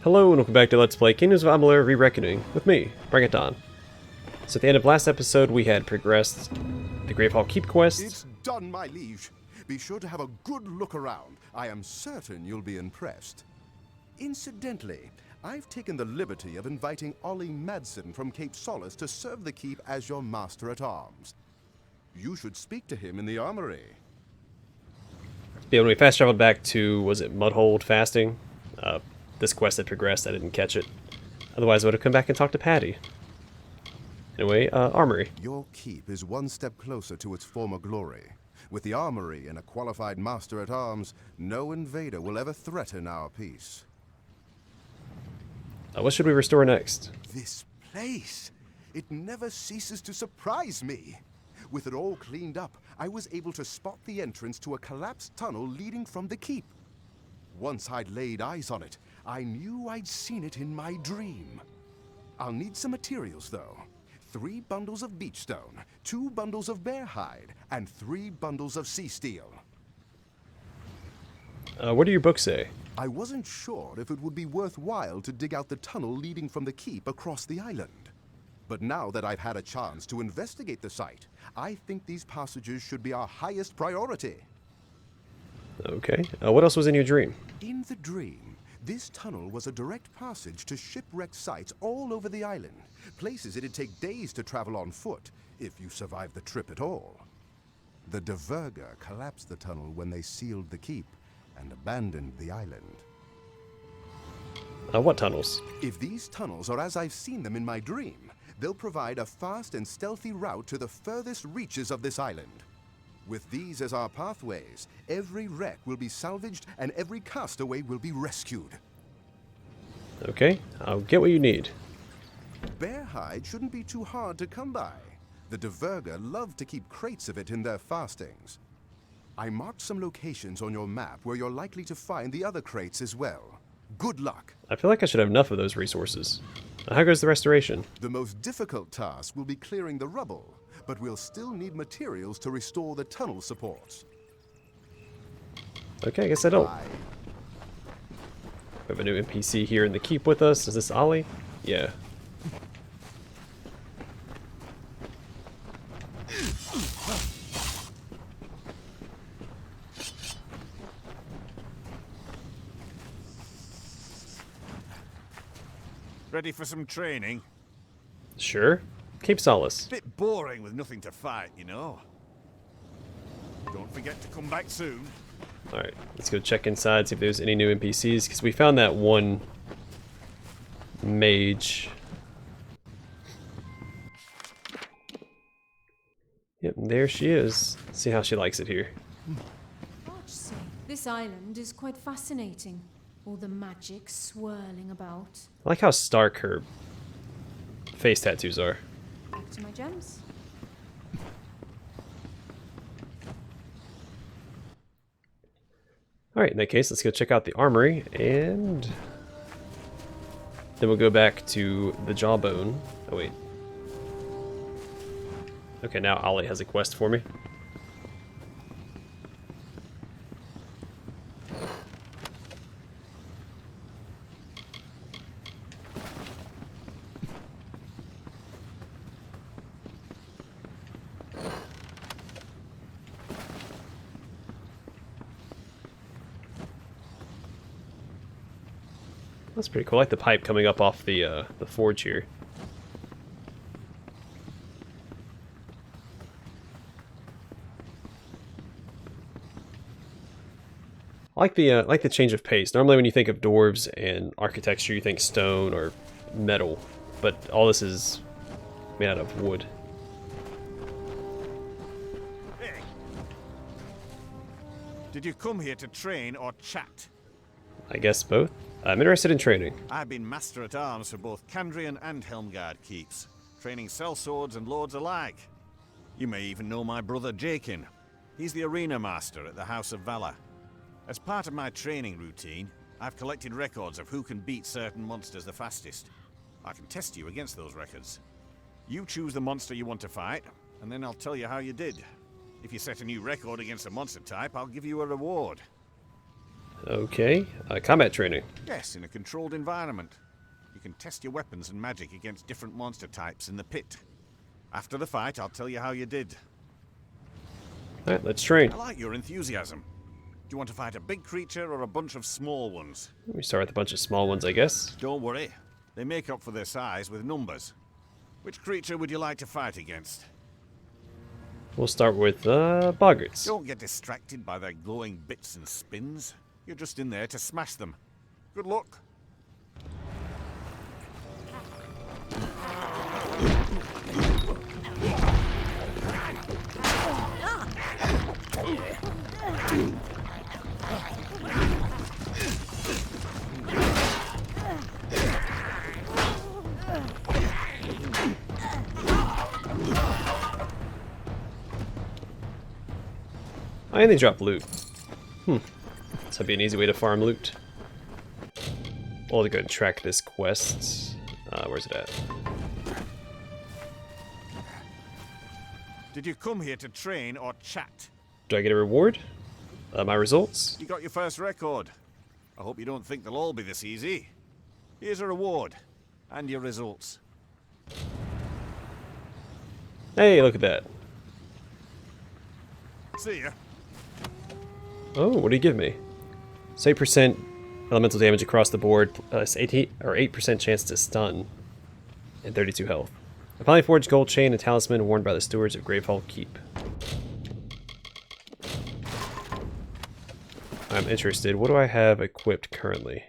Hello and welcome back to Let's Play Kingdoms of Amalur Re-Reckoning with me, Bring It On. So at the end of last episode we had progressed the Gravehal Keep quest. It's done, my liege. Be sure to have a good look around. I am certain you'll be impressed. Incidentally, I've taken the liberty of inviting Ollie Madsen from Cape Solace to serve the keep as your master-at-arms. You should speak to him in the armory. Yeah, when we fast traveled back to, was it Mudhold Fasting? This quest had progressed, I didn't catch it. Otherwise I would have come back and talked to Patty. Anyway, armory. Your keep is one step closer to its former glory. With the armory and a qualified master-at-arms, no invader will ever threaten our peace. What should we restore next? This place! It never ceases to surprise me. With it all cleaned up, I was able to spot the entrance to a collapsed tunnel leading from the keep. Once I'd laid eyes on it, I knew I'd seen it in my dream. I'll need some materials, though. 3 bundles of beach stone, 2 bundles of bear hide, and 3 bundles of sea steel. What do your books say? I wasn't sure if it would be worthwhile to dig out the tunnel leading from the keep across the island. But now that I've had a chance to investigate the site, I think these passages should be our highest priority. Okay. What else was in your dream? In the dream, this tunnel was a direct passage to shipwrecked sites all over the island, places it'd take days to travel on foot, if you survived the trip at all. The Deverga collapsed the tunnel when they sealed the keep and abandoned the island. What tunnels? If these tunnels are as I've seen them in my dream, they'll provide a fast and stealthy route to the furthest reaches of this island. With these as our pathways, every wreck will be salvaged and every castaway will be rescued. Okay, I'll get what you need. Bear hide shouldn't be too hard to come by. The Deverga love to keep crates of it in their fastings. I marked some locations on your map where you're likely to find the other crates as well. Good luck. I feel like I should have enough of those resources. How goes the restoration? The most difficult task will be clearing the rubble, but we'll still need materials to restore the tunnel supports. Okay, I guess I don't. Bye. We have a new NPC here in the keep with us. Is this Ollie? Yeah. Ready for some training? Sure. Cape Solace. Bit boring with nothing to fight, you know. Don't forget to come back soon. Alright, let's go check inside, see if there's any new NPCs, because we found that one mage. Yep, there she is. Let's see how she likes it here. Gosh sake, this island is quite fascinating. All the magic swirling about. I like how stark her face tattoos are. Back to my gems. Alright, in that case, let's go check out the armory, and then we'll go back to the jawbone. Oh, wait. Okay, now Ollie has a quest for me. That's pretty cool. I like the pipe coming up off the forge here. I like the change of pace. Normally when you think of dwarves and architecture, you think stone or metal, but all this is made out of wood. Hey. Did you come here to train or chat? I guess both. I'm interested in training. I've been master-at-arms for both Kandrian and Helmgard keeps, training sellswords and lords alike. You may even know my brother Jakin. He's the arena master at the House of Valor. As part of my training routine, I've collected records of who can beat certain monsters the fastest. I can test you against those records. You choose the monster you want to fight, and then I'll tell you how you did. If you set a new record against a monster type, I'll give you a reward. Okay. Combat training. Yes, in a controlled environment. You can test your weapons and magic against different monster types in the pit. After the fight, I'll tell you how you did. Alright, let's train. I like your enthusiasm. Do you want to fight a big creature or a bunch of small ones? We start with a bunch of small ones, I guess. Don't worry. They make up for their size with numbers. Which creature would you like to fight against? We'll start with boggarts. Don't get distracted by their glowing bits and spins. You're just in there to smash them. Good luck. And they drop loot. This would be an easy way to farm loot. We'll go ahead and track this quest. Where's it at? Did you come here to train or chat? Do I get a reward? My results? You got your first record. I hope you don't think they'll all be this easy. Here's a reward. And your results. Hey, look at that. See ya. Oh, what do you give me? 8% elemental damage across the board, plus 8% chance to stun, and 32 health. A finely forged gold chain and talisman worn by the stewards of Gravehal Keep. I'm interested. What do I have equipped currently?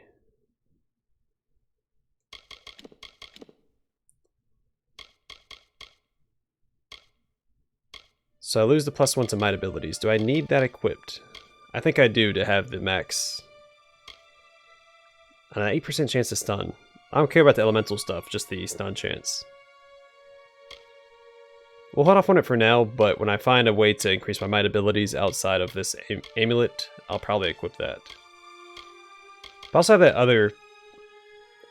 So I lose the +1 to might abilities. Do I need that equipped? I think I do to have the max. An 8% chance to stun. I don't care about the elemental stuff, just the stun chance. We'll hold off on it for now, but when I find a way to increase my might abilities outside of this amulet, I'll probably equip that. I also have that other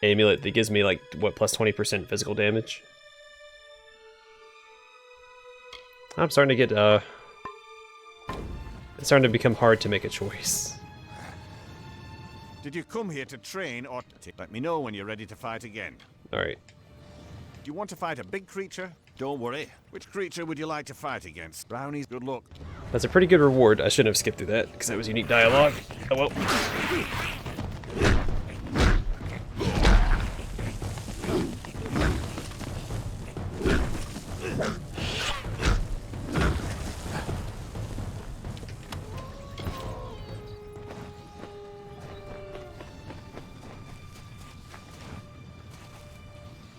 amulet that gives me, like, what, plus 20% physical damage? I'm starting to get, it's starting to become hard to make a choice. Did you come here to train or... Let me know when you're ready to fight again. Alright. Do you want to fight a big creature? Don't worry. Which creature would you like to fight against? Brownies, good luck. That's a pretty good reward. I shouldn't have skipped through that, because that was unique dialogue. Oh well.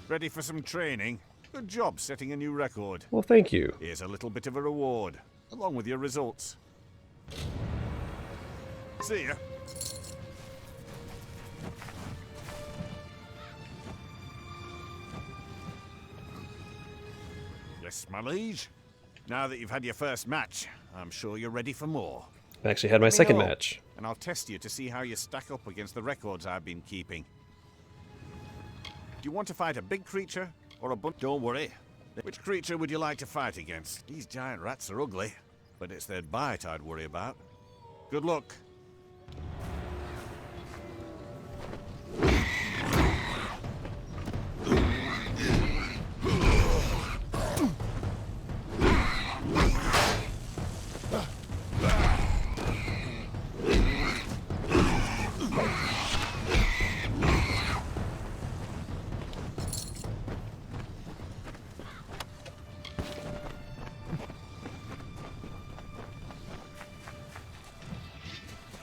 Ready for some training? Good job setting a new record. Well, thank you. Here's a little bit of a reward, along with your results. See ya. Yes, my liege. Now that you've had your first match, I'm sure you're ready for more. I actually had my Let me second know, match. and I'll test you to see how you stack up against the records I've been keeping. Do you want to fight a big creature or a bunch? Don't worry. Which creature would you like to fight against? These giant rats are ugly, but it's their bite I'd worry about. Good luck.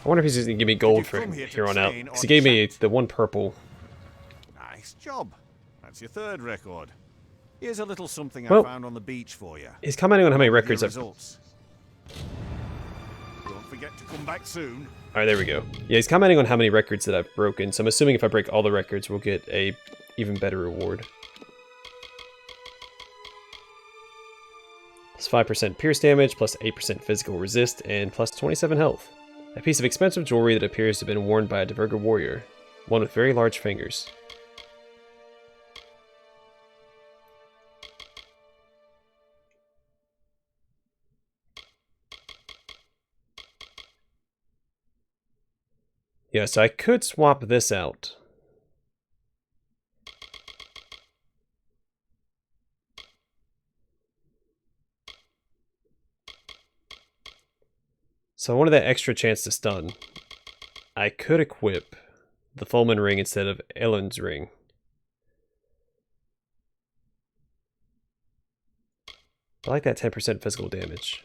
I wonder if he's going to give me gold for here on out. Because he gave me the one purple. Nice job. That's your third record. Here's a little something I Well, found on the beach for you. He's commenting on how many Your records I've... results. Don't forget to come back soon. Alright, there we go. Yeah, he's commenting on how many records that I've broken. So I'm assuming if I break all the records, we'll get a even better reward. Plus 5% pierce damage, plus 8% physical resist, and plus 27 health. A piece of expensive jewelry that appears to have been worn by a Diverger warrior. One with very large fingers. Yeah, so I could swap this out. So I wanted that extra chance to stun. I could equip the Fulman ring instead of Ellen's ring. I like that 10% physical damage.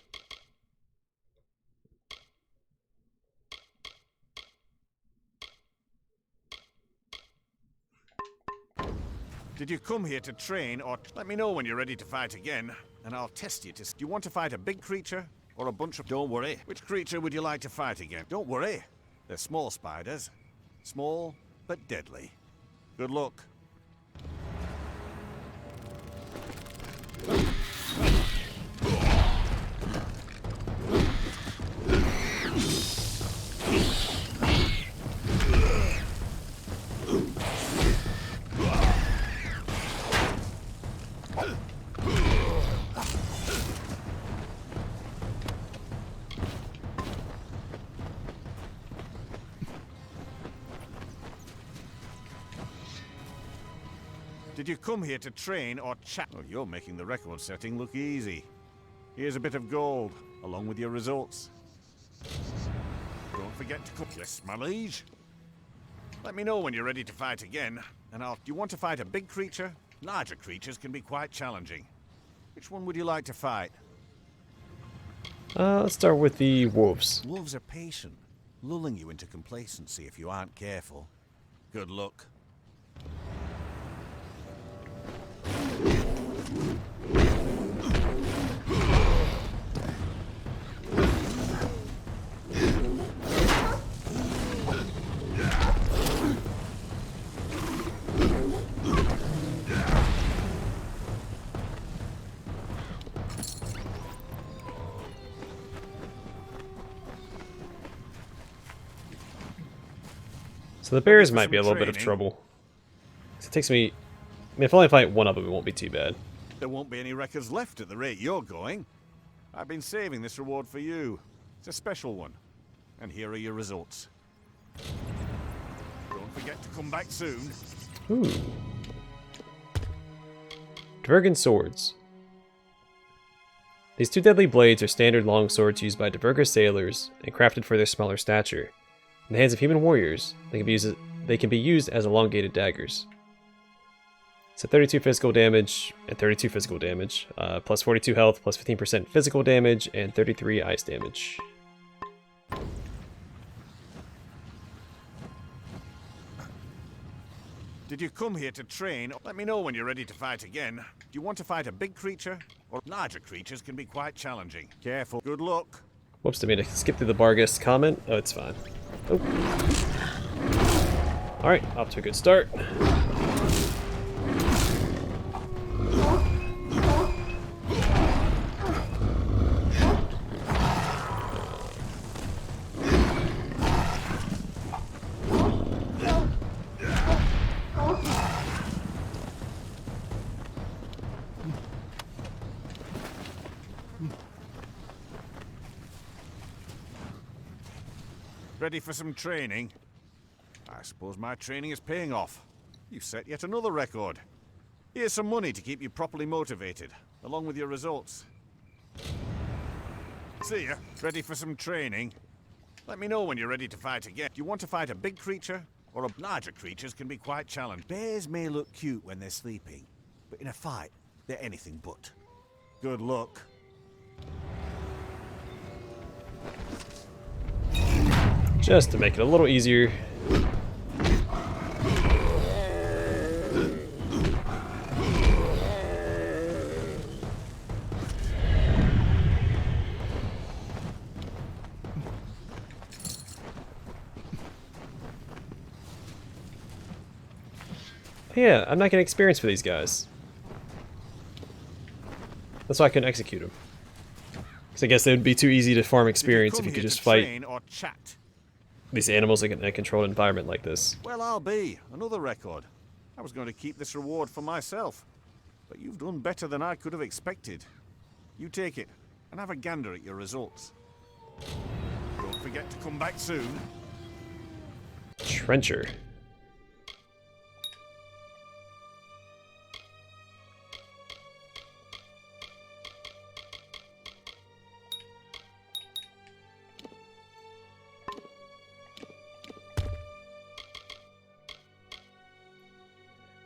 Did you come here to train, or let me know when you're ready to fight again, and I'll test you to... Do you want to fight a big creature, or a bunch of... Don't worry. Which creature would you like to fight again? Don't worry. They're small spiders. Small, but deadly. Good luck. Did you come here to train or chat? Oh, you're making the record setting look easy. Here's a bit of gold, along with your results. Don't forget to cook. Yes, my liege. Let me know when you're ready to fight again, and I'll... Do you want to fight a big creature? Larger creatures can be quite challenging. Which one would you like to fight? Let's start with the wolves. Wolves are patient, lulling you into complacency if you aren't careful. Good luck. So the bears might be a little bit of trouble. It takes me... I mean, if I only fight one of them, it won't be too bad. There won't be any records left at the rate you're going. I've been saving this reward for you. It's a special one. And here are your results. Don't forget to come back soon. Ooh. Dvergen swords. These two deadly blades are standard long swords used by Dverga sailors and crafted for their smaller stature. In the hands of human warriors, they can be used as elongated daggers. So 32 physical damage and 32 physical damage, plus 42 health, plus 15% physical damage, and 33 ice damage. Did you come here to train? Let me know when you're ready to fight again. Do you want to fight a big creature? Or larger creatures can be quite challenging. Careful. Good luck. Whoops, I mean to skip through the Bargus comment. Oh, it's fine. Oh. Alright, off to a good start. Ready for some training? I suppose my training is paying off. You've set yet another record. Here's some money to keep you properly motivated, along with your results. See ya. Ready for some training? Let me know when you're ready to fight again. Do you want to fight a big creature? Or larger creatures can be quite challenging. Bears may look cute when they're sleeping, but in a fight, they're anything but. Good luck. Just to make it a little easier. Yeah, I'm not getting experience for these guys. That's why I couldn't execute them. Because I guess it would be too easy to farm experience if you could just fight these animals in a controlled environment like this. Well, I'll be. Another record. I was going to keep this reward for myself. But you've done better than I could have expected. You take it, and have a gander at your results. Don't forget to come back soon. Trencher.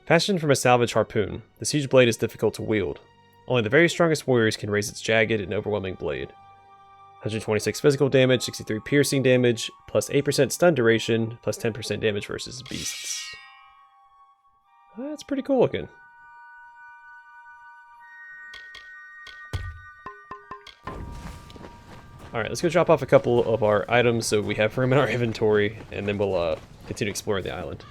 Fashioned from a salvage harpoon, this huge blade is difficult to wield. Only the very strongest warriors can raise its jagged and overwhelming blade. 126 physical damage, 63 piercing damage, plus 8% stun duration, plus 10% damage versus beasts. That's pretty cool looking. Alright, let's go drop off a couple of our items so we have room in our inventory, and then we'll continue exploring the island.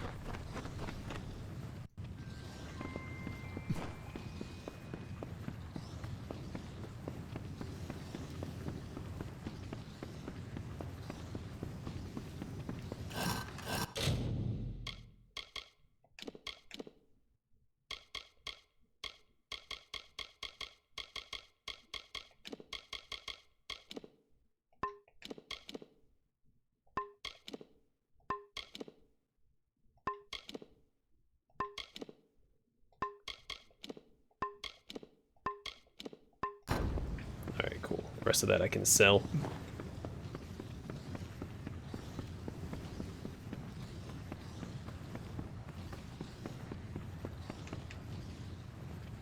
Alright, cool. The rest of that I can sell.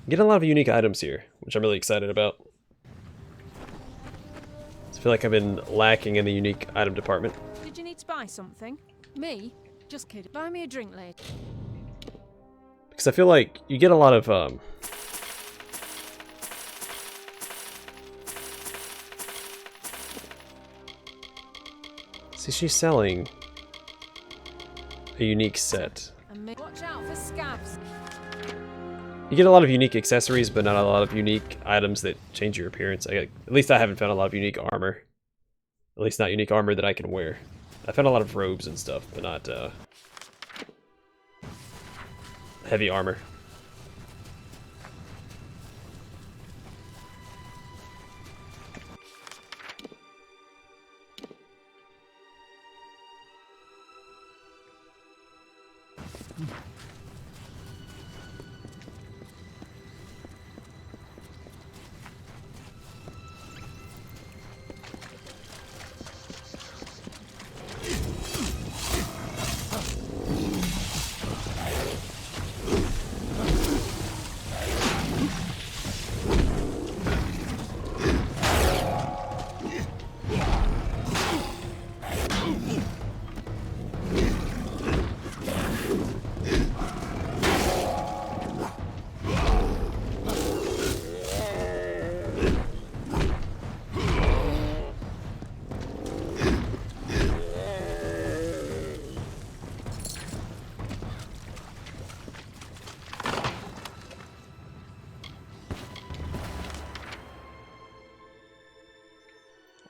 Get a lot of unique items here, which I'm really excited about. I feel like I've been lacking in the unique item department. Did you need to buy something? Me? Just kidding. Buy me a drink later. Because I feel like you get a lot of see, she's selling a unique set. And watch out for scabs. You get a lot of unique accessories, but not a lot of unique items that change your appearance. At least I haven't found a lot of unique armor. At least not unique armor that I can wear. I found a lot of robes and stuff, but not heavy armor.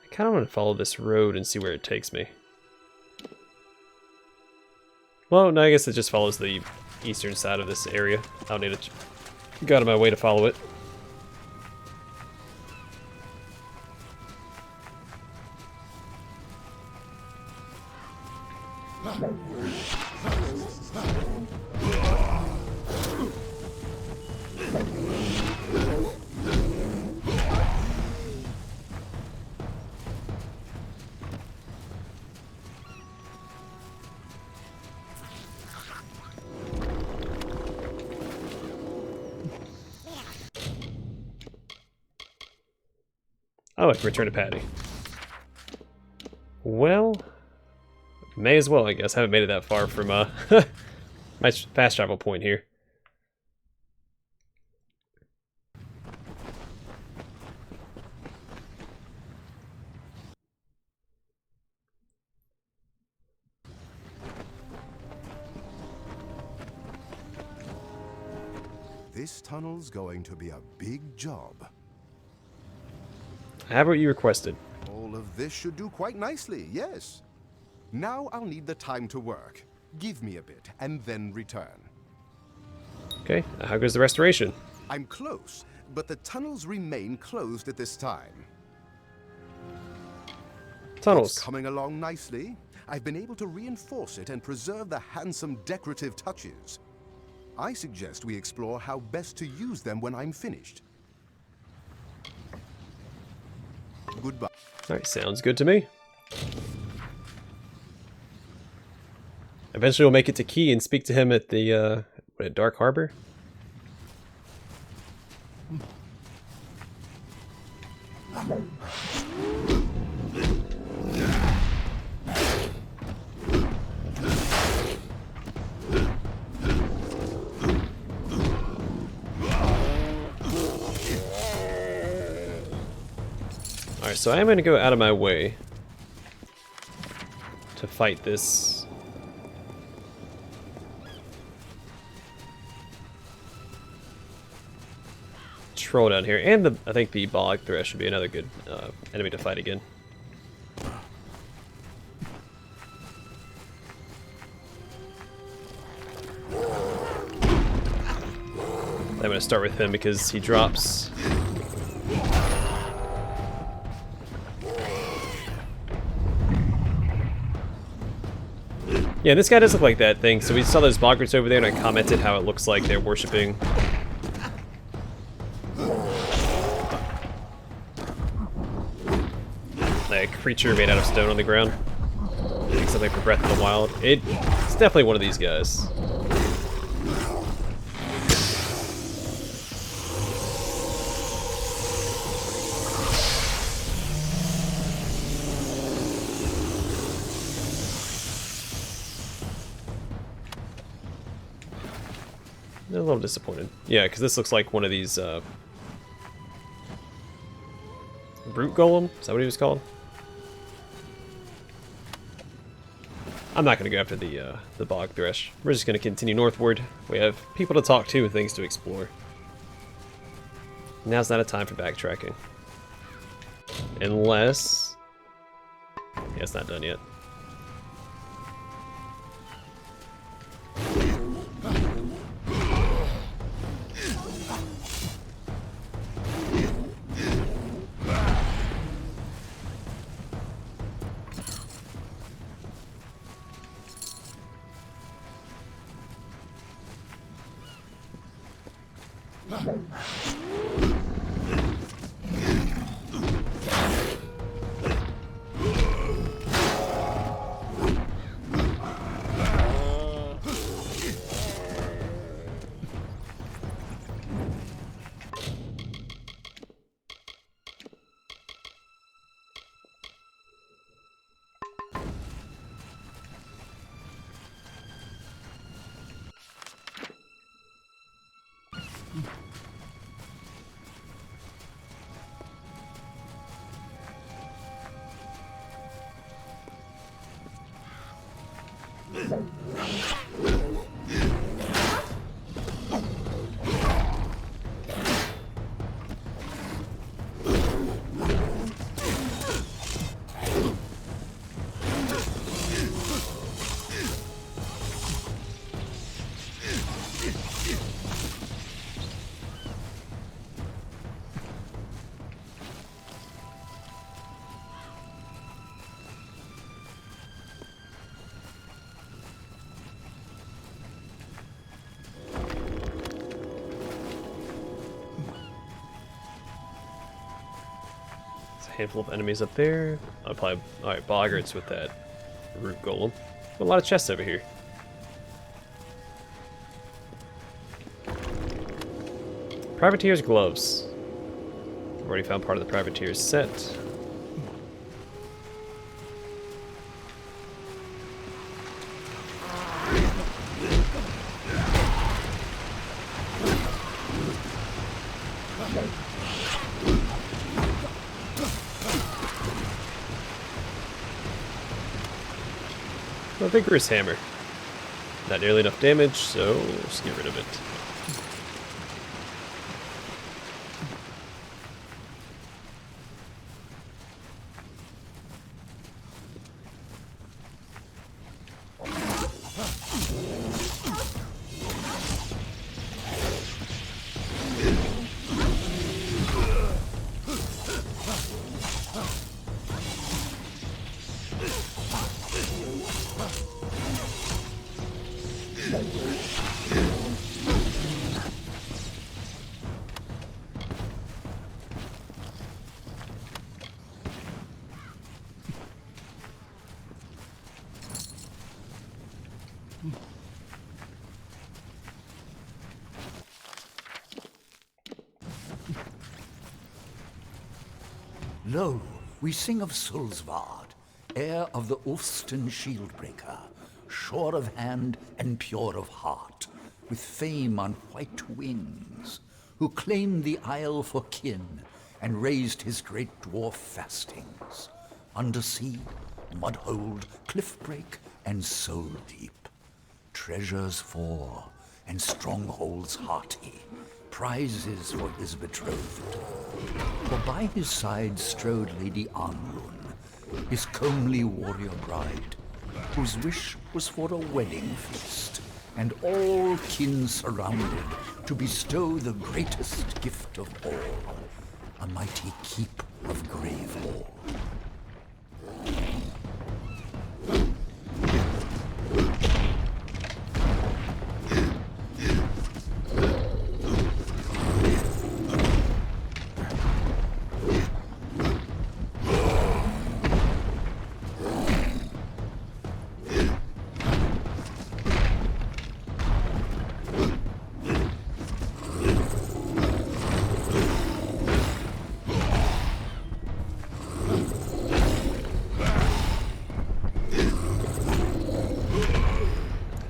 I kind of want to follow this road and see where it takes me. Well, no, I guess it just follows the eastern side of this area. I don't need to go out of my way to follow it. Oh, I can return to Patty. Well, may as well, I guess. I haven't made it that far from my fast travel point here. This tunnel's going to be a big job. I have what you requested. All of this should do quite nicely, yes. Now I'll need the time to work. Give me a bit, and then return. Okay, how goes the restoration? I'm close, but the tunnels remain closed at this time. Tunnels. It's coming along nicely. I've been able to reinforce it and preserve the handsome decorative touches. I suggest we explore how best to use them when I'm finished. Goodbye. Alright, sounds good to me. Eventually we'll make it to Quay and speak to him at the, at Dark Harbor. Alright, so I am going to go out of my way to fight this troll down here, and I think the bog thresh would be another good enemy to fight again. I'm going to start with him because he drops. Yeah, this guy does look like that thing. So we saw those boggarts over there, and I commented how it looks like they're worshipping a creature made out of stone on the ground. Like something from Breath of the Wild. It's definitely one of these guys. A little disappointed. Yeah, because this looks like one of these brute golem? Is that what he was called? I'm not going to go after the bog thresh. We're just going to continue northward. We have people to talk to and things to explore. Now's not a time for backtracking. Unless... yeah, it's not done yet. Handful of enemies up there. I'll probably... alright, boggarts with that root golem. A lot of chests over here. Privateer's gloves. I've already found part of the privateer's set. A vigorous hammer. Not nearly enough damage, so let's get rid of it. Lo, we sing of Sulsvard, heir of the Ulfston Shieldbreaker, sure of hand and pure of heart, with fame on white wings, who claimed the isle for kin and raised his great dwarf fastings, Undersea, Mudhold, Cliffbreak, and Soul Deep. Treasures for and strongholds hearty, prizes for his betrothed. For by his side strode Lady Anlun, his comely warrior bride, whose wish was for a wedding feast, and all kin surrounded to bestow the greatest gift of all, a mighty keep of Gravehal.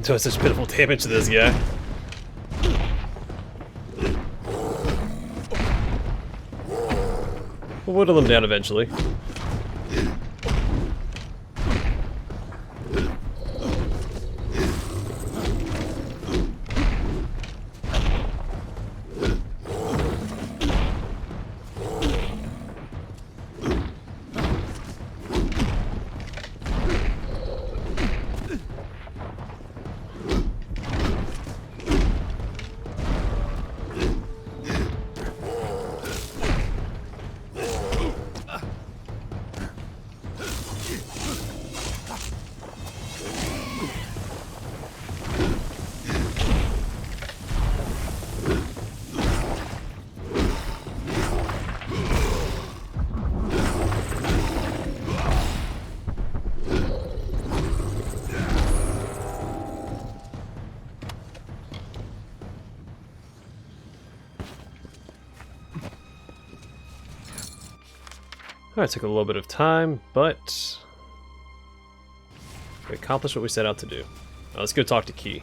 Doing such pitiful damage to this guy. We'll whittle him down eventually. Alright, took a little bit of time, but we accomplished what we set out to do. Now let's go talk to Quay.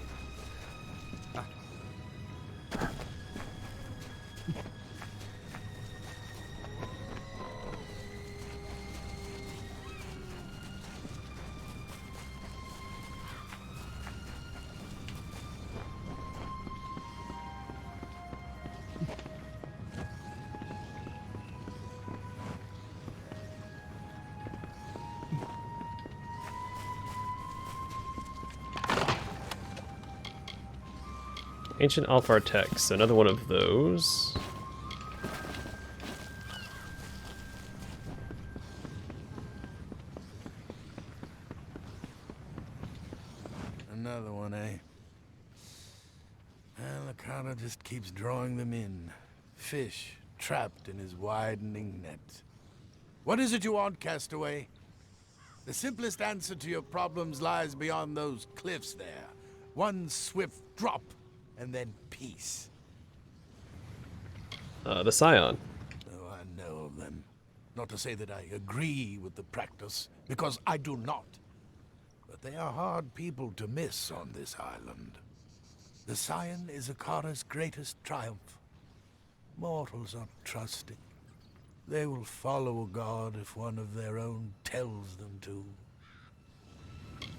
Ancient Alfar text, another one of those. Another one, eh? Well, the carter just keeps drawing them in. Fish trapped in his widening net. What is it you want, castaway? The simplest answer to your problems lies beyond those cliffs there. One swift drop, and then peace. The Scion. Oh, I know of them. Not to say that I agree with the practice, because I do not. But they are hard people to miss on this island. The Scion is Akara's greatest triumph. Mortals are trusting. They will follow a god if one of their own tells them to.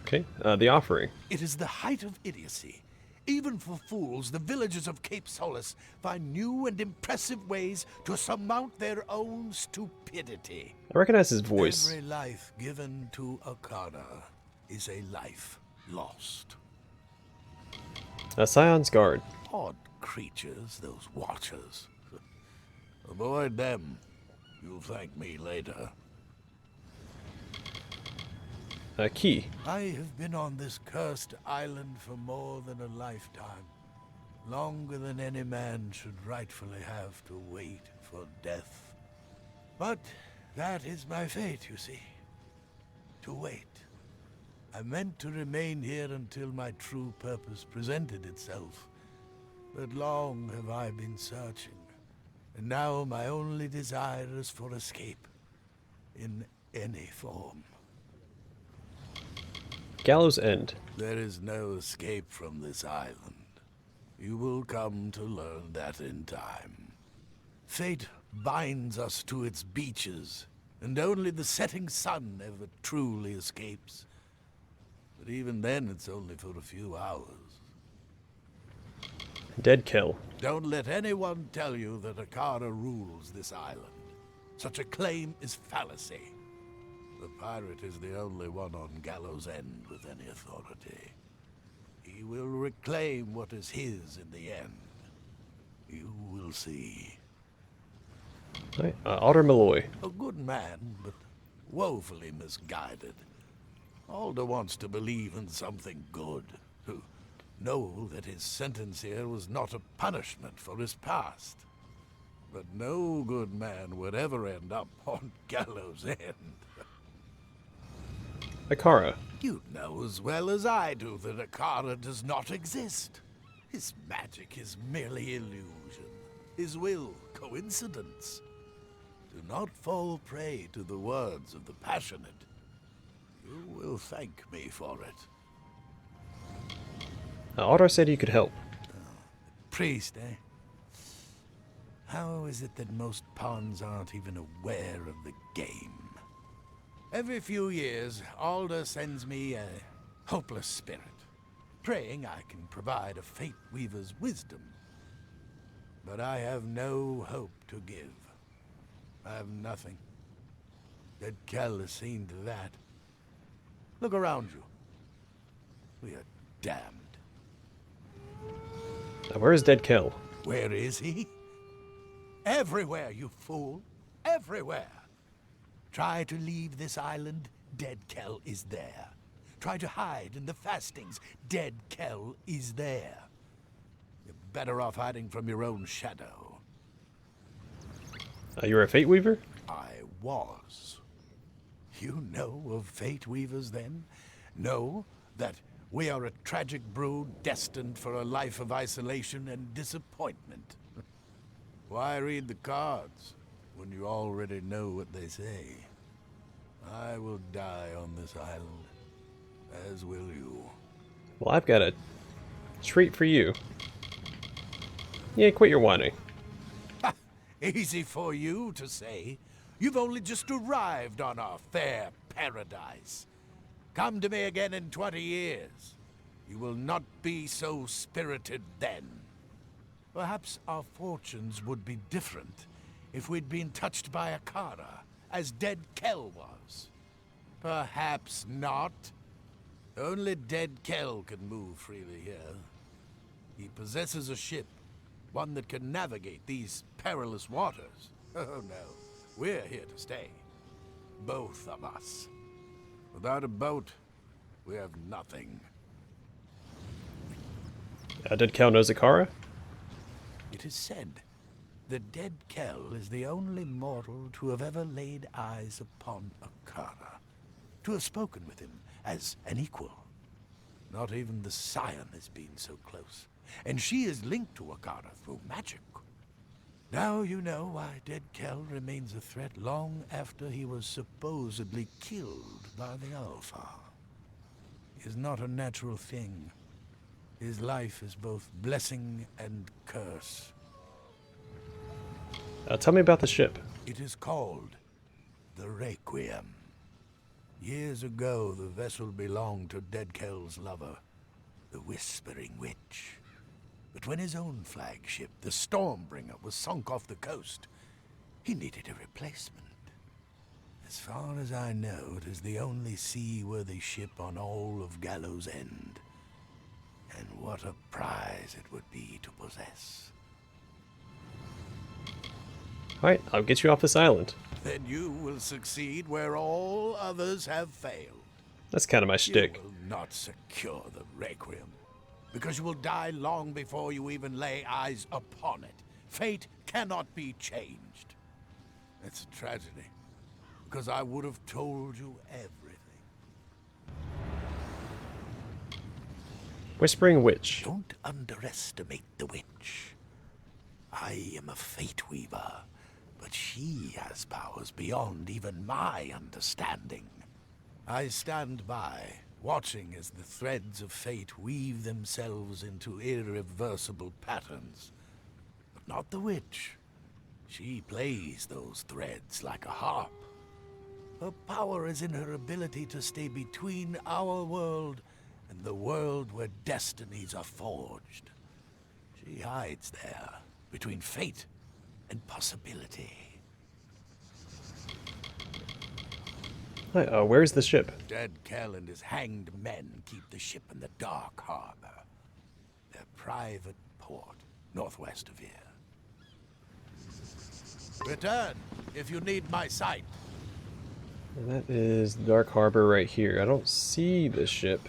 Okay, the offering. It is the height of idiocy. Even for fools, the villagers of Cape Solace find new and impressive ways to surmount their own stupidity. I recognize his voice. Every life given to Akara is a life lost. Scion's Guard. Odd creatures, those watchers. Avoid them. You'll thank me later. Quay. I have been on this cursed island for more than a lifetime. Longer than any man should rightfully have to wait for death. But that is my fate, you see. To wait. I meant to remain here until my true purpose presented itself. But long have I been searching. And now my only desire is for escape. in any form. Gallows End. There is no escape from this island. You will come to learn that in time. Fate binds us to its beaches, and only the setting sun ever truly escapes. But even then, it's only for a few hours. Dead Kel. Don't let anyone tell you that Akara rules this island. Such a claim is fallacy. The pirate is the only one on Gallows End with any authority. He will reclaim what is his in the end. You will see. Right. Otter Malloy. A good man, but woefully misguided. Alder wants to believe in something good, to know that his sentence here was not a punishment for his past. But no good man would ever end up on Gallows End. Akara. You know as well as I do that Akara does not exist. His magic is merely illusion. His will, coincidence. Do not fall prey to the words of the passionate. You will thank me for it. Otter said you could help. Priest, eh? How is it that most pawns aren't even aware of the game? Every few years, Alder sends me a hopeless spirit, praying I can provide a Fate Weaver's wisdom. But I have no hope to give. I have nothing. Dead Kel has seen to that. Look around you. We are damned. Where is Dead Kel? Where is he? Everywhere, you fool. Everywhere. Try to leave this island, Dead Kel is there. Try to hide in the fastings, Dead Kel is there. You're better off hiding from your own shadow. You're a Fate Weaver? I was. You know of Fate Weavers, then? Know that we are a tragic brood destined for a life of isolation and disappointment. Why read the cards when you already know what they say? I will die on this island, as will you. Well, I've got a treat for you. Yeah, quit your whining. Easy for you to say. You've only just arrived on our fair paradise. Come to me again in 20 years. You will not be so spirited then. Perhaps our fortunes would be different if we'd been touched by Akara, as Dead Kel was. Perhaps not. Only Dead Kel can move freely here. He possesses a ship, one that can navigate these perilous waters. Oh no, we're here to stay. Both of us. Without a boat, we have nothing. Dead Kel knows Akara? It is said that Dead Kel is the only mortal to have ever laid eyes upon Akara, to have spoken with him as an equal. Not even the Scion has been so close, and she is linked to Akara through magic. Now you know why Dead Kel remains a threat long after he was supposedly killed by the Alpha. He is not a natural thing. His life is both blessing and curse. Tell me about the ship. It is called the Requiem. Years ago, the vessel belonged to Dead Kel's lover, the Whispering Witch. But when his own flagship, the Stormbringer, was sunk off the coast, he needed a replacement. As far as I know, it is the only seaworthy ship on all of Gallows End. And what a prize it would be to possess. Alright, I'll get you off this island. Then you will succeed where all others have failed. That's kind of my shtick. You will not secure the Requiem, because you will die long before you even lay eyes upon it. Fate cannot be changed. It's a tragedy, because I would have told you everything. Whispering Witch. Don't underestimate the witch. I am a Fate Weaver, but she has powers beyond even my understanding. I stand by, watching as the threads of fate weave themselves into irreversible patterns. But not the witch. She plays those threads like a harp. Her power is in her ability to stay between our world and the world where destinies are forged. She hides there, between fate and possibility. Hi, where's the ship? Dead Kel and his hanged men keep the ship in the Dark Harbor. Their private port, northwest of here. Return, if you need my sight. And that is the Dark Harbor right here. I don't see the ship.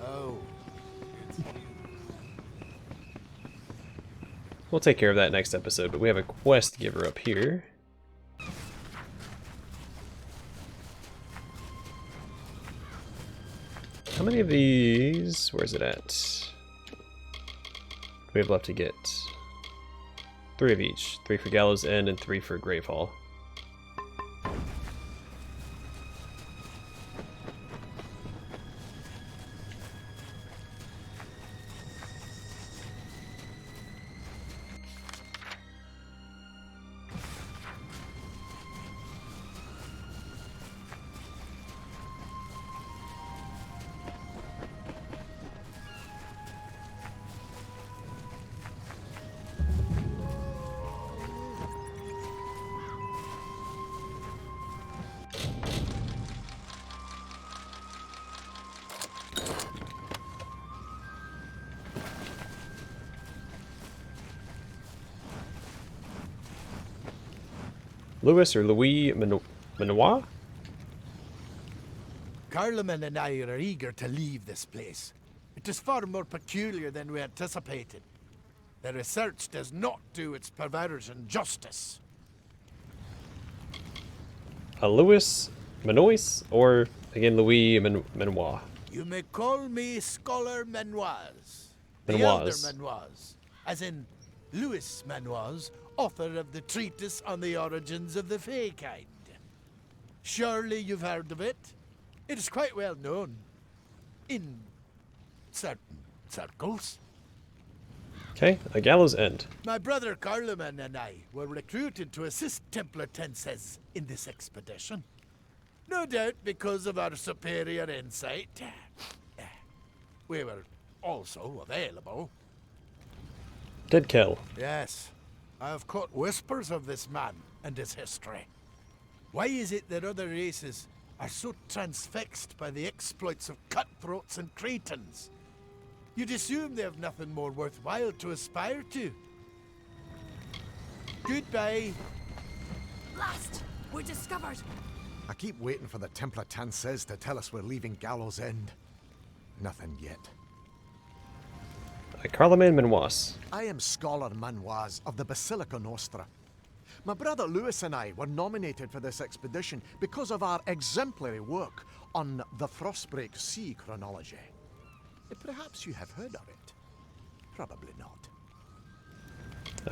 Oh, We'll take care of that next episode, but we have a quest giver up here. How many of these? Where's it at? We have left to get 3 of each. 3 for Gallows End and 3 for Gravehal. Louis or Louis Manoir? Carloman and I are eager to leave this place. It is far more peculiar than we anticipated. The research does not do its perversion justice. Louis Manois or again Louis Manoir? You may call me Scholar Manoise. The Manoise. Elder Manoise. As in Louis Manoise, author of the treatise on the origins of the Fey kind. Surely you've heard of it. It is quite well known. In certain circles. Okay, a Gallows End. My brother Carloman and I were recruited to assist Templar Tenses in this expedition. No doubt because of our superior insight. We were also available. Dead Kel. Yes, I have caught whispers of this man and his history. Why is it that other races are so transfixed by the exploits of cutthroats and cretins? You'd assume they have nothing more worthwhile to aspire to. Goodbye. Blast! We're discovered! I keep waiting for the Templar Tanses to tell us we're leaving Gallows End. Nothing yet. Carloman Manois. I am Scholar Manoise of the Basilica Nostra. My brother Louis and I were nominated for this expedition because of our exemplary work on the Frostbreak Sea chronology. Perhaps you have heard of it. Probably not.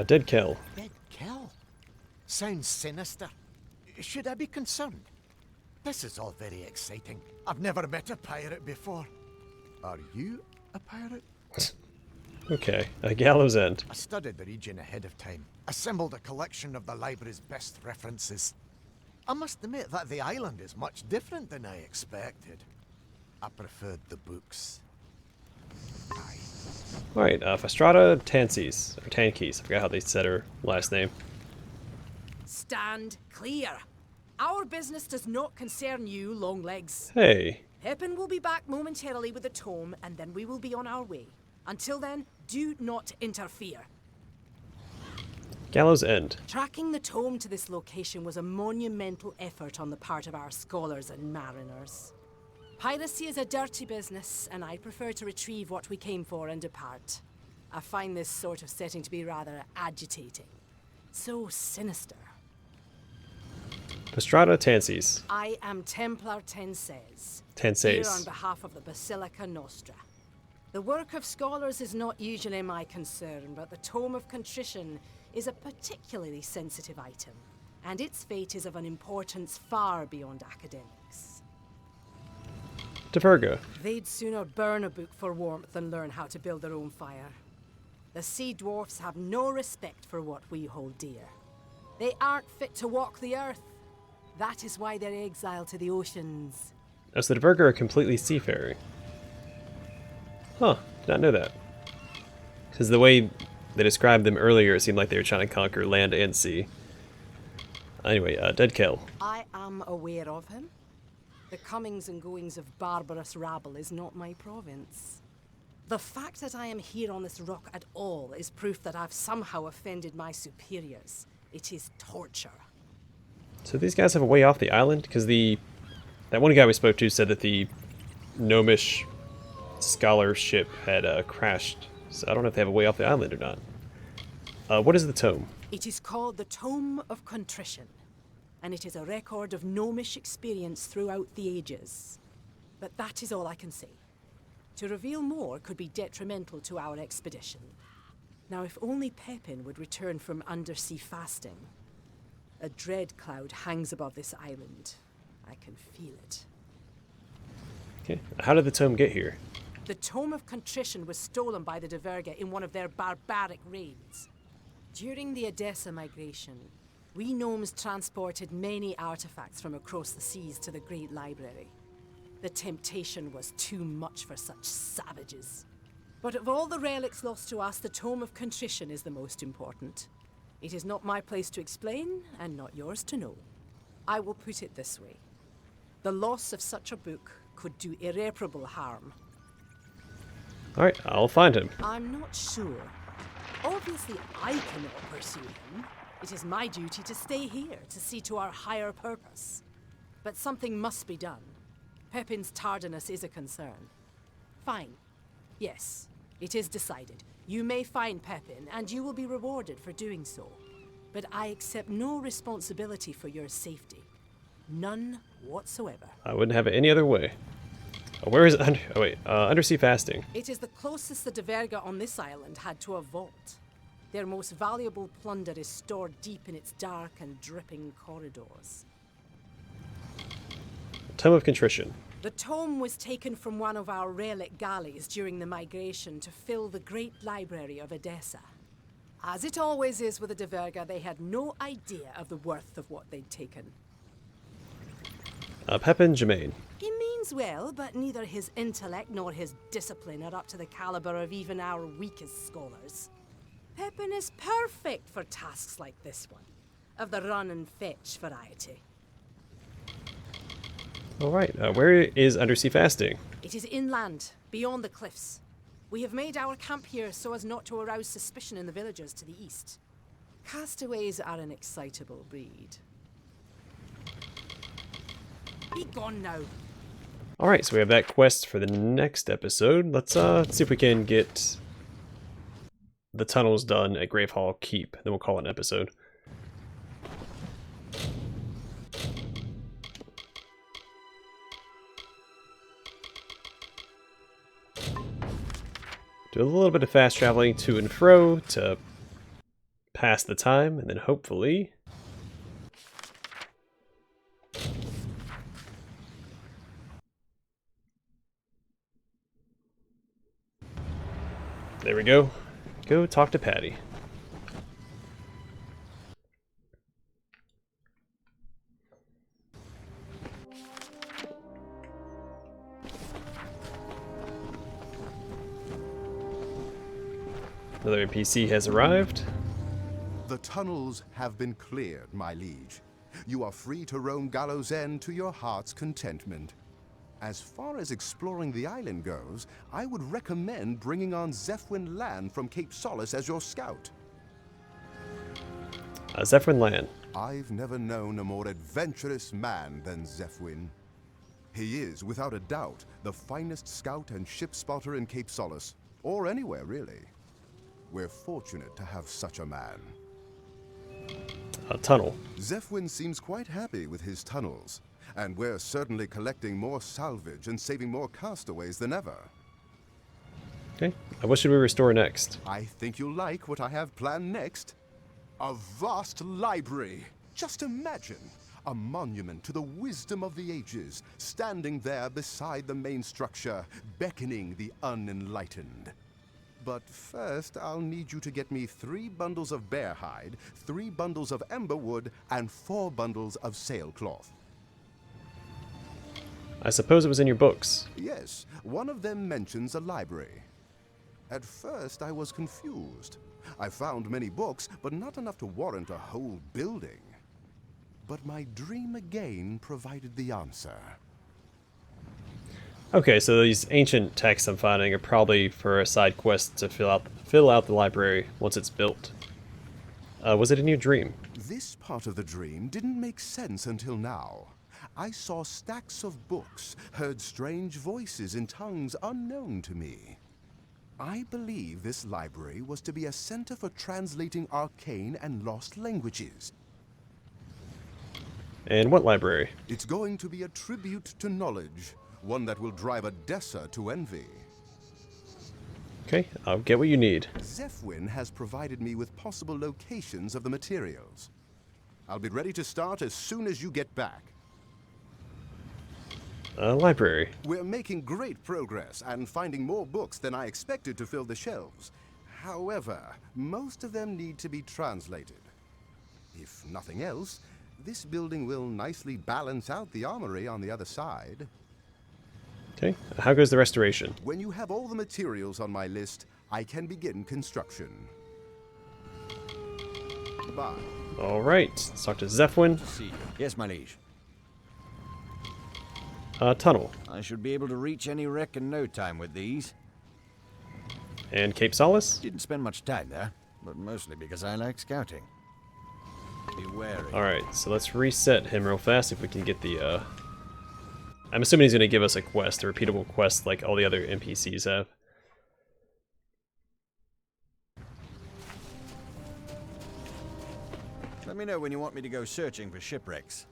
Dead Kel. Dead Kel? Sounds sinister. Should I be concerned? This is all very exciting. I've never met a pirate before. Are you a pirate? Okay, a Gallows End. I studied the region ahead of time, assembled a collection of the library's best references. I must admit that the island is much different than I expected. I preferred the books. Aye. Alright, Fastrada Tansis, or Tankis, I forgot how they said her last name. Stand clear. Our business does not concern you, Longlegs. Hey, Pippin will be back momentarily with the tome, and then we will be on our way. Until then, do not interfere. Gallows End. Tracking the tome to this location was a monumental effort on the part of our scholars and mariners. Piracy is a dirty business, and I prefer to retrieve what we came for and depart. I find this sort of setting to be rather agitating. So sinister. Fastrada Tansis. I am Templar Tenses. Tenses. Here on behalf of the Basilica Nostra. The work of scholars is not usually my concern, but the Tome of Contrition is a particularly sensitive item, and its fate is of an importance far beyond academics. Teverga. They'd sooner burn a book for warmth than learn how to build their own fire. The sea dwarfs have no respect for what we hold dear. They aren't fit to walk the earth. That is why they're exiled to the oceans. Oh, so the Teverga are completely seafaring. Huh, did not know that. Because the way they described them earlier, it seemed like they were trying to conquer land and sea. Anyway, Dead Kel. I am aware of him. The comings and goings of barbarous rabble is not my province. The fact that I am here on this rock at all is proof that I've somehow offended my superiors. It is torture. So these guys have a way off the island? Because that one guy we spoke to said that the gnomish scholarship had crashed. So I don't know if they have a way off the island or not. What is the tome? It is called the Tome of Contrition, and it is a record of gnomish experience throughout the ages. But that is all I can say. To reveal more could be detrimental to our expedition. Now, if only Pepin would return from undersea fasting. A dread cloud hangs above this island. I can feel it. Okay. How did the tome get here? The Tome of Contrition was stolen by the Teverga in one of their barbaric raids. During the Edessa migration, we gnomes transported many artifacts from across the seas to the Great Library. The temptation was too much for such savages. But of all the relics lost to us, the Tome of Contrition is the most important. It is not my place to explain, and not yours to know. I will put it this way. The loss of such a book could do irreparable harm. Alright, I'll find him. I'm not sure. Obviously, I cannot pursue him. It is my duty to stay here, to see to our higher purpose. But something must be done. Pepin's tardiness is a concern. Fine. Yes, it is decided. You may find Pepin, and you will be rewarded for doing so. But I accept no responsibility for your safety. None whatsoever. I wouldn't have it any other way. Where is undersea fasting? It is the closest the Teverga on this island had to a vault. Their most valuable plunder is stored deep in its dark and dripping corridors. Tome of Contrition. The tome was taken from one of our relic galleys during the migration to fill the great library of Edessa. As it always is with the Teverga, they had no idea of the worth of what they'd taken. Pepin Germain. He means well, but neither his intellect nor his discipline are up to the caliber of even our weakest scholars. Pepin is perfect for tasks like this one, of the run and fetch variety. Alright, where is undersea fasting? It is inland, beyond the cliffs. We have made our camp here so as not to arouse suspicion in the villagers to the east. Castaways are an excitable breed. Be gone now. Alright, so we have that quest for the next episode. Let's see if we can get the tunnels done at Gravehal Keep. Then we'll call it an episode. Do a little bit of fast traveling to and fro to pass the time, and then hopefully there we go. Go talk to Patty. Another NPC has arrived. The tunnels have been cleared, my liege. You are free to roam Gallows End to your heart's contentment. As far as exploring the island goes, I would recommend bringing on Zephwin Land from Cape Solace as your scout. Zephwin Land. I've never known a more adventurous man than Zephwin. He is, without a doubt, the finest scout and ship spotter in Cape Solace, or anywhere, really. We're fortunate to have such a man. A tunnel. Zephwin seems quite happy with his tunnels, and we're certainly collecting more salvage and saving more castaways than ever. Okay. What should we restore next? I think you'll like what I have planned next. A vast library. Just imagine. A monument to the wisdom of the ages, standing there beside the main structure, beckoning the unenlightened. But first, I'll need you to get me 3 bundles of bear hide, 3 bundles of ember wood, and 4 bundles of sailcloth. I suppose it was in your books. Yes, one of them mentions a library. At first, I was confused. I found many books, but not enough to warrant a whole building. But my dream again provided the answer. Okay, so these ancient texts I'm finding are probably for a side quest to fill out the library once it's built. Was it in your dream? This part of the dream didn't make sense until now. I saw stacks of books, heard strange voices in tongues unknown to me. I believe this library was to be a center for translating arcane and lost languages. And what library? It's going to be a tribute to knowledge, one that will drive a Dessa to envy. Okay, I'll get what you need. Zephwin has provided me with possible locations of the materials. I'll be ready to start as soon as you get back. Library. We're making great progress and finding more books than I expected to fill the shelves. However, most of them need to be translated. If nothing else, this building will nicely balance out the armory on the other side. Okay, how goes the restoration? When you have all the materials on my list, I can begin construction. Bye. Alright, let's talk to Zephwin. See you. Yes, my liege. Tunnel. I should be able to reach any wreck in no time with these. And Cape Solace? Didn't spend much time there, but mostly because I like scouting. Be wary. Alright, so let's reset him real fast if we can get the, I'm assuming he's going to give us a quest, a repeatable quest like all the other NPCs have. Let me know when you want me to go searching for shipwrecks.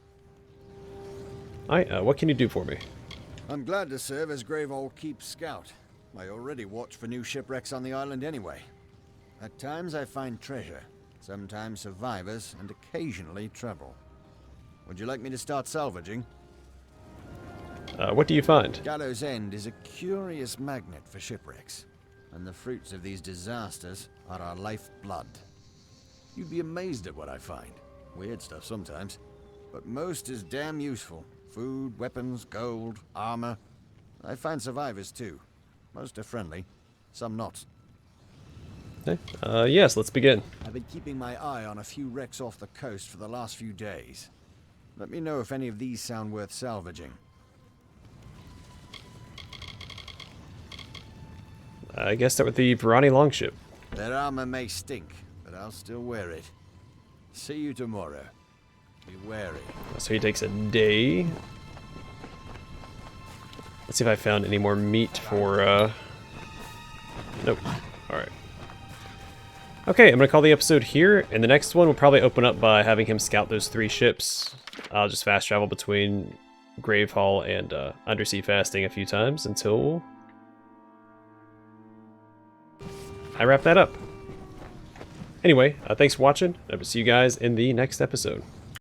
Alright, what can you do for me? I'm glad to serve as Gravehal Keep scout. I already watch for new shipwrecks on the island anyway. At times I find treasure, sometimes survivors, and occasionally trouble. Would you like me to start salvaging? What do you find? Gallows End is a curious magnet for shipwrecks, and the fruits of these disasters are our lifeblood. You'd be amazed at what I find. Weird stuff sometimes, but most is damn useful. Food, weapons, gold, armor. I find survivors too. Most are friendly, some not. Okay. Yes, let's begin. I've been keeping my eye on a few wrecks off the coast for the last few days. Let me know if any of these sound worth salvaging. I guess start with the Varani Longship. Their armor may stink, but I'll still wear it. See you tomorrow. Be wary. So he takes a day. Let's see if I found any more meat for, Nope. Alright. Okay, I'm gonna call the episode here, and the next one will probably open up by having him scout those 3 ships. I'll just fast travel between Gravehall and Undersea Fasting a few times until I wrap that up. Anyway, thanks for watching. I will see you guys in the next episode.